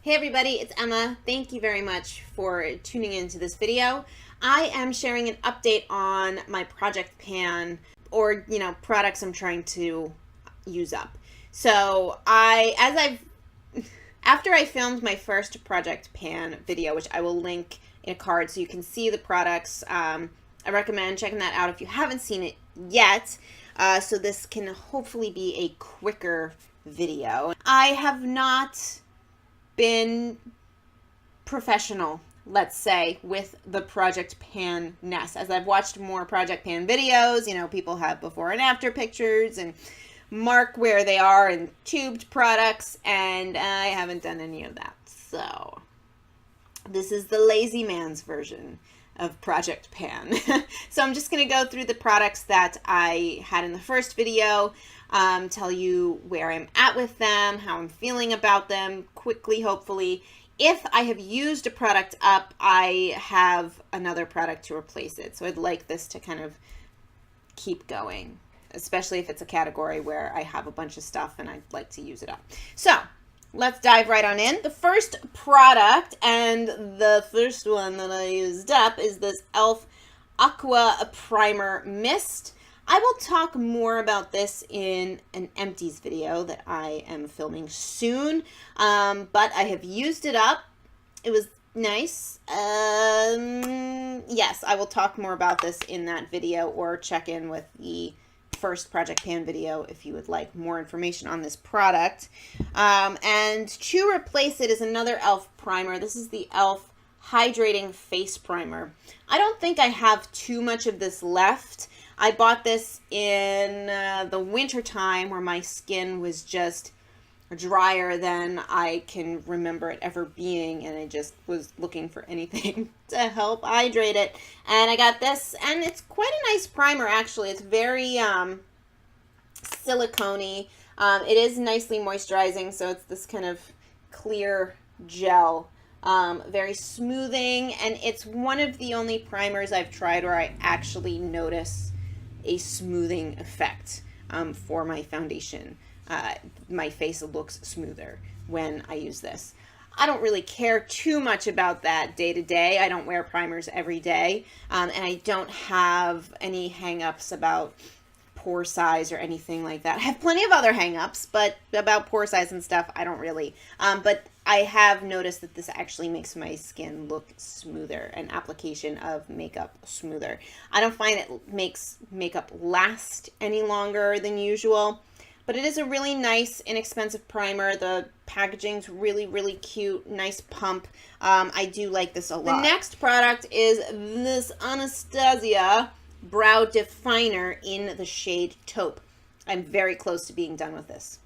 Hey everybody, it's Emma. Thank you very much for tuning into this video. I am sharing an update on my project pan or, products I'm trying to use up. So after I filmed my first project pan video, which I will link in a card so you can see the products, I recommend checking that out if you haven't seen it yet. So this can hopefully be a quicker video. I have not been professional, let's say, with the project pan-ness. As I've watched more project pan videos, people have before and after pictures and mark where they are in tubed products, and I haven't done any of that. So this is the lazy man's version of project pan. So I'm just going to go through the products that I had in the first video, tell you where I'm at with them, how I'm feeling about them, quickly, hopefully. If I have used a product up, I have another product to replace it. So I'd like this to kind of keep going, especially if it's a category where I have a bunch of stuff and I'd like to use it up. So let's dive right on in. The first product, and the first one that I used up, is this e.l.f. Aqua Primer Mist. I will talk more about this in an empties video that I am filming soon, but I have used it up. It was nice. Yes, I will talk more about this in that video, or check in with the first project pan video if you would like more information on this product. And to replace it is another e.l.f. primer. This is the e.l.f. Hydrating Face Primer. I don't think I have too much of this left. I bought this in the winter time where my skin was just drier than I can remember it ever being, and I just was looking for anything to help hydrate it. And I got this, and it's quite a nice primer, actually. It's very silicone-y. It is nicely moisturizing, so it's this kind of clear gel. Very smoothing, and it's one of the only primers I've tried where I actually notice a smoothing effect for my foundation. My face looks smoother when I use this. I don't really care too much about that day to day. I don't wear primers every day, and I don't have any hang-ups about pore size or anything like that. I have plenty of other hang-ups, but about pore size and stuff, I don't really. But I have noticed that this actually makes my skin look smoother, and application of makeup smoother. I don't find it makes makeup last any longer than usual, but it is a really nice, inexpensive primer. The packaging's really, really cute, nice pump. I do like this a lot. The next product is this Anastasia Brow Definer in the shade Taupe. I'm very close to being done with this.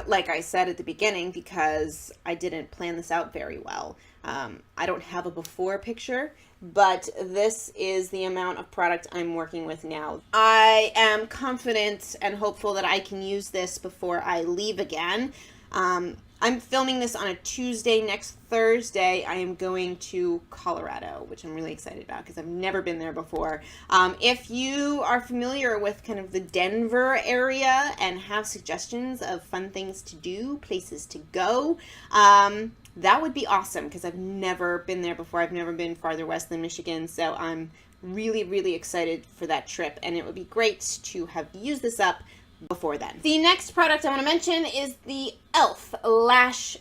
Like I said at the beginning, because I didn't plan this out very well. I don't have a before picture, but this is the amount of product I'm working with now. I am confident and hopeful that I can use this before I leave again. I'm filming this on a Tuesday. Next Thursday, I am going to Colorado, which I'm really excited about because I've never been there before. If you are familiar with kind of the Denver area and have suggestions of fun things to do, places to go, that would be awesome because I've never been there before. I've never been farther west than Michigan, so I'm really, really excited for that trip, and it would be great to have used this up before then. The next product I want to mention is the e.l.f.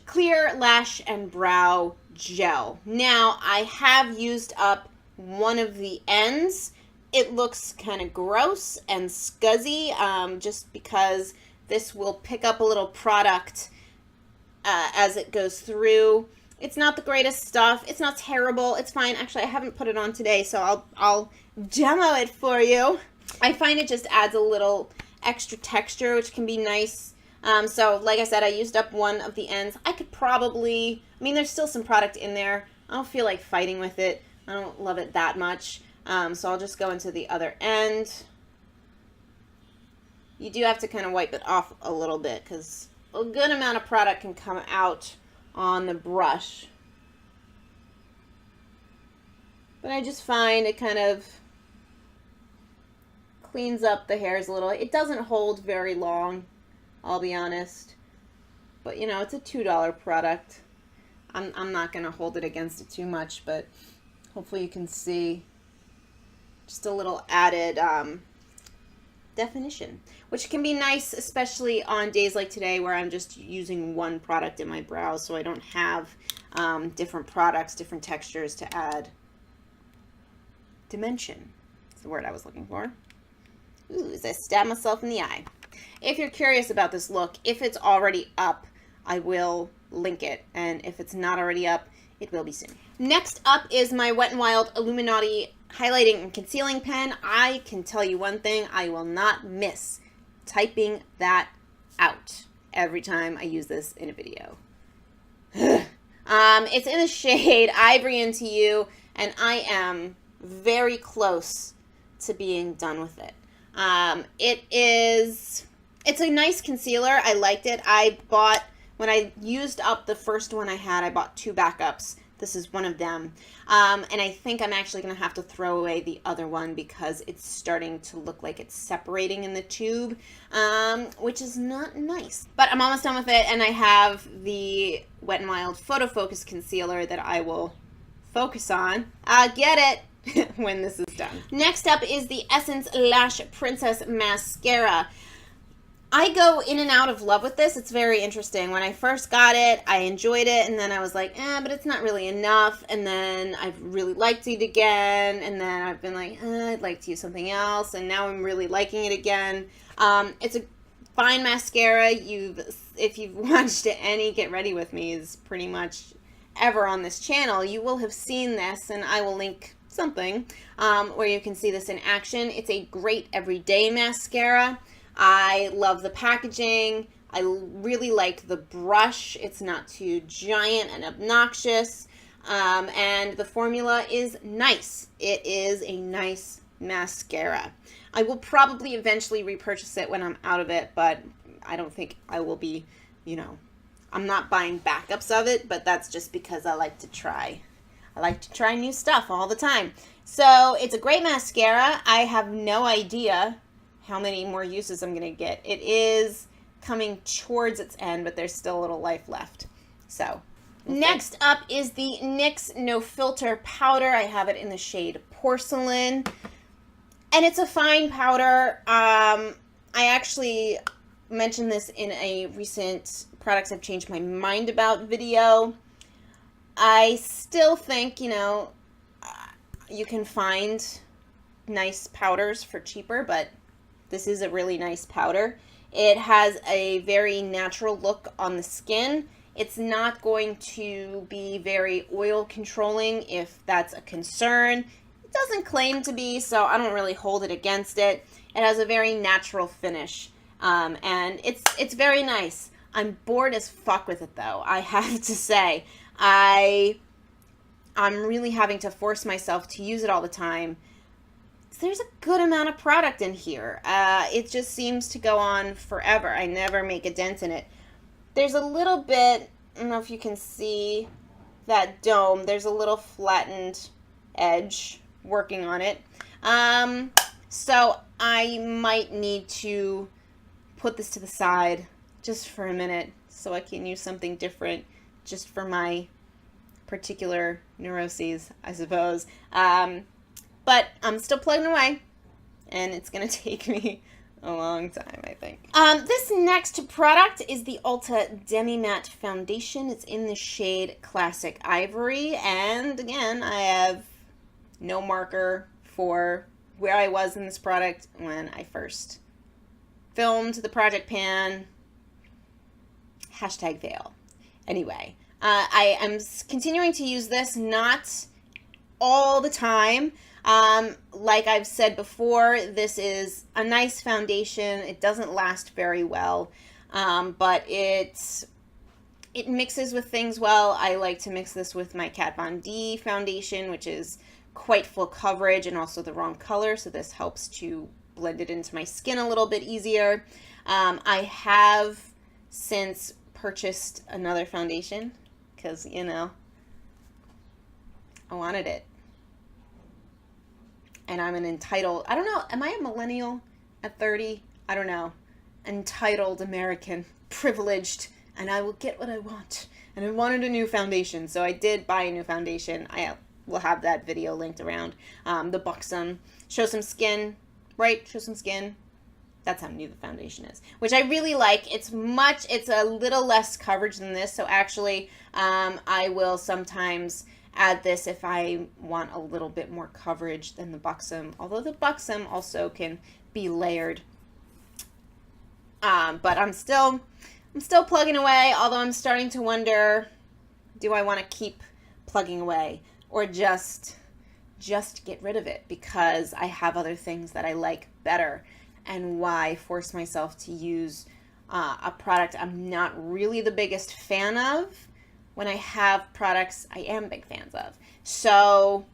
Clear Lash and Brow Gel. Now, I have used up one of the ends. It looks kind of gross and scuzzy, just because this will pick up a little product as it goes through. It's not the greatest stuff. It's not terrible. It's fine. Actually, I haven't put it on today, so I'll demo it for you. I find it just adds a little extra texture, which can be nice. So like I said, I used up one of the ends. I could probably, there's still some product in there. I don't feel like fighting with it. I don't love it that much. So I'll just go into the other end. You do have to kind of wipe it off a little bit because a good amount of product can come out on the brush. But I just find it kind of cleans up the hairs a little. It doesn't hold very long, I'll be honest. but you know, it's a $2 product. I'm not going to hold it against it too much, but hopefully you can see just a little added definition, which can be nice, especially on days like today where I'm just using one product in my brows, so I don't have different products, different textures to add dimension. That's the word I was looking for. Ooh, as I stab myself in the eye. If you're curious about this look, if it's already up, I will link it, and if it's not already up, it will be soon. Next up is my Wet n Wild Illumi-naughty highlighting and concealing pen. I can tell you one thing, I will not miss typing that out every time I use this in a video. It's in the shade Ivory into You, and I am very close to being done with it. It's a nice concealer. I liked it. When I used up the first one I had, I bought 2 backups. This is one of them. And I think I'm actually going to have to throw away the other one because it's starting to look like it's separating in the tube, which is not nice. But I'm almost done with it, and I have the Wet n Wild Photo Focus Concealer that I will focus on. Get it when this is done. Next up is the Essence Lash Princess Mascara. I go in and out of love with this. It's very interesting. When I first got it, I enjoyed it, and then I was like, but it's not really enough, and then I've really liked it again, and then I've been like, I'd like to use something else, and now I'm really liking it again. It's a fine mascara. If you've watched any Get Ready With Me's pretty much ever on this channel, you will have seen this, and I will link something where you can see this in action. It's a great everyday mascara. I love the packaging. I really like the brush. It's not too giant and obnoxious. And the formula is nice. It is a nice mascara. I will probably eventually repurchase it when I'm out of it, but I don't think I will be, I'm not buying backups of it, but that's just because I like to try. I like to try new stuff all the time. So it's a great mascara. I have no idea how many more uses I'm going to get. It is coming towards its end, but there's still a little life left. So, next up is the NYX No Filter powder. I have it in the shade Porcelain, and it's a fine powder. I actually mentioned this in a recent Products I've Changed My Mind About video. I still think, you can find nice powders for cheaper, but this is a really nice powder. It has a very natural look on the skin. It's not going to be very oil controlling if that's a concern. It doesn't claim to be, so I don't really hold it against it. It has a very natural finish, and it's very nice. I'm bored as fuck with it, though, I have to say. I'm really having to force myself to use it all the time. There's a good amount of product in here. It just seems to go on forever. I never make a dent in it. There's a little bit, I don't know if you can see that dome. There's a little flattened edge working on it. So I might need to put this to the side just for a minute so I can use something different just for my particular neuroses, I suppose. But I'm still plugging away, and it's going to take me a long time, I think. This next product is the Ulta Demi-Matte Foundation. It's in the shade Classic Ivory, and again, I have no marker for where I was in this product when I first filmed the Project Pan. #fail. Anyway, I am continuing to use this, not all the time. Like I've said before, this is a nice foundation. It doesn't last very well, but it mixes with things well. I like to mix this with my Kat Von D foundation, which is quite full coverage and also the wrong color, so this helps to blend it into my skin a little bit easier. I have since purchased another foundation because, I wanted it. And I'm an entitled, I don't know, am I a millennial at 30? I don't know. Entitled American, privileged and I will get what I want. And I wanted a new foundation, so I did buy a new foundation. I will have that video linked around. The Buxom. Show some skin, right? Show some skin. That's how new the foundation is, which I really like. It's a little less coverage than this, so actually I will sometimes add this if I want a little bit more coverage than the Buxom, although the Buxom also can be layered. But I'm still plugging away, although I'm starting to wonder, do I want to keep plugging away or just get rid of it because I have other things that I like better? And why force myself to use a product I'm not really the biggest fan of when I have products I am big fans of. So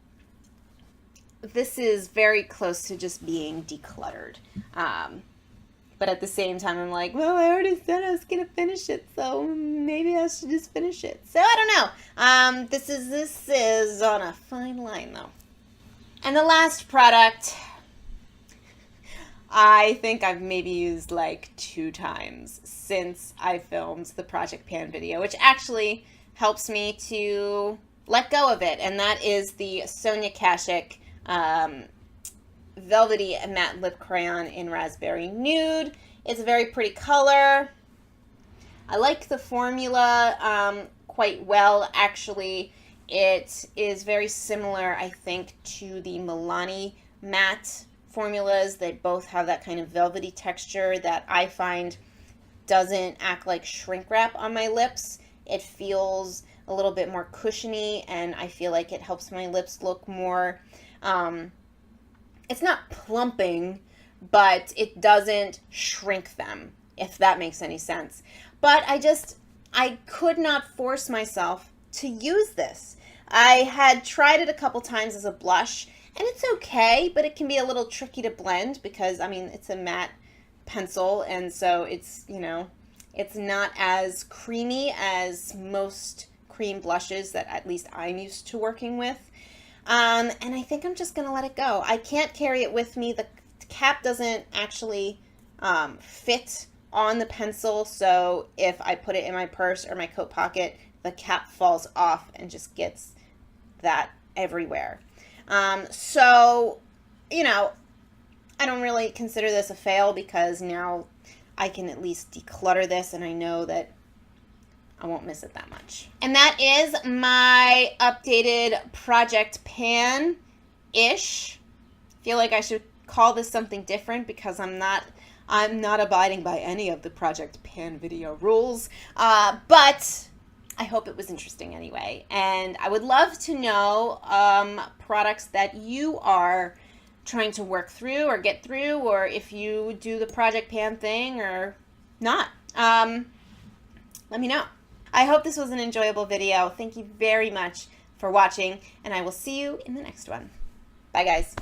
this is very close to just being decluttered. But at the same time, I'm like, well, I already said I was going to finish it, so maybe I should just finish it. So I don't know. This is on a fine line, though. And the last product, I think I've maybe used like 2 times since I filmed the Project Pan video, which actually helps me to let go of it. And that is the Sonia Kashuk Velvety Matte Lip Crayon in Raspberry Nude. It's a very pretty color. I like the formula quite well, actually. It is very similar, I think, to the Milani matte formulas. They both have that kind of velvety texture that I find doesn't act like shrink wrap on my lips. It feels a little bit more cushiony, and I feel like it helps my lips look more, it's not plumping, but it doesn't shrink them, if that makes any sense. But I could not force myself to use this. I had tried it a couple times as a blush, and it's okay, but it can be a little tricky to blend because, I mean, it's a matte pencil, and so it's, you know, it's not as creamy as most cream blushes that at least I'm used to working with. And I think I'm just going to let it go. I can't carry it with me. The cap doesn't actually fit on the pencil, so if I put it in my purse or my coat pocket, the cap falls off and just gets that everywhere. So, you know, I don't really consider this a fail because now I can at least declutter this and I know that I won't miss it that much. And that is my updated Project Pan-ish. Feel like I should call this something different because I'm not abiding by any of the Project Pan video rules. But I hope it was interesting anyway. And I would love to know products that you are trying to work through or get through, or if you do the Project Pan thing or not. Let me know. I hope this was an enjoyable video. Thank you very much for watching, and I will see you in the next one. Bye, guys.